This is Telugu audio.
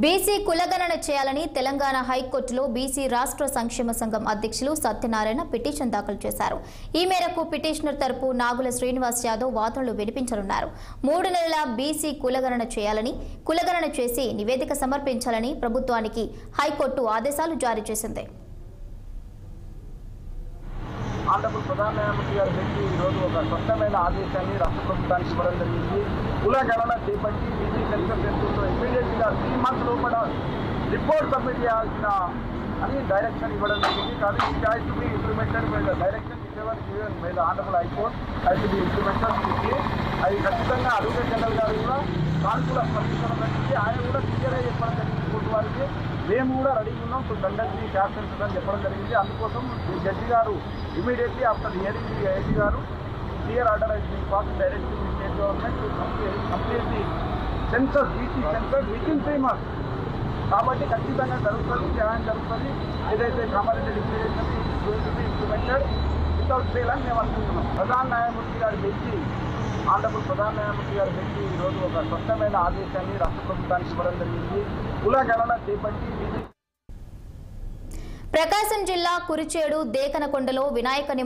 బీసీ కులగణన చేయాలని తెలంగాణ హైకోర్టులో బీసీ రాష్ట్ర సంక్షేమ సంఘం అధ్యక్షులు సత్యనారాయణ పిటిషన్ దాఖలు చేశారు. ఈ మేరకు పిటిషనర్ తరపు నాగుల శ్రీనివాస్ యాదవ్ వాదనలు వినిపించనున్నారు. 3 నెలల బీసీ కులగణన చేయాలని, కులగణన చేసి నివేదిక సమర్పించాలని ప్రభుత్వానికి హైకోర్టు ఆదేశాలు జారీ చేసింది. ఆంధ్రప్రదేశ్ ప్రధాన న్యాయమూర్తి గారు పెట్టి ఈరోజు ఒక స్పష్టమైన ఆదేశాన్ని రాష్ట్ర ప్రభుత్వానికి ఇవ్వడం జరిగింది. కులగణన చేపట్టి బీసీ సెన్సస్ ఎంతుందో ఇమీడియట్గా 3 months లోపల రిపోర్ట్ సబ్మిట్ చేయాల్సిన అని డైరెక్షన్ ఇవ్వడం జరిగింది. కానీ it has to be implemented by the direction given by the honourable high court has to be implemented quickly. అది ఖచ్చితంగా అడ్వకేట్ జనరల్ గారు కూడా సానుకూల స్పందించడం జరిగింది. ఆయన కూడా క్లియర్గా చెప్పడం జరిగింది కోర్టు వారికి. మేము కూడా రెడీగా ఉన్నాం to conduct the cab census అని చెప్పడం జరిగింది. అందుకోసం జడ్జి గారు immediately after hearing the IG గారు clear order has been passed directly to state government to complete the census, BC census within 3 months. కాబట్టి ఖచ్చితంగా జరుగుతుంది, న్యాయం జరుగుతుంది. ఏదైతే Kamareddy declaration implemented without fail అని మేము అనుకుంటున్నాం. ప్రధాన న్యాయమూర్తి గారి బెంచి ఆంధ్రప్రదేశ్ ప్రధాన న్యాయమూర్తి గారి బెంచి ఈరోజు ఒక స్పష్టమైన ఆదేశాన్ని రాష్ట్ర ప్రభుత్వానికి ఇవ్వడం జరిగింది. కులగణన చేపట్టి ప్రకాశం జిల్లా కురిచేడు దేకనకొండలో వినాయక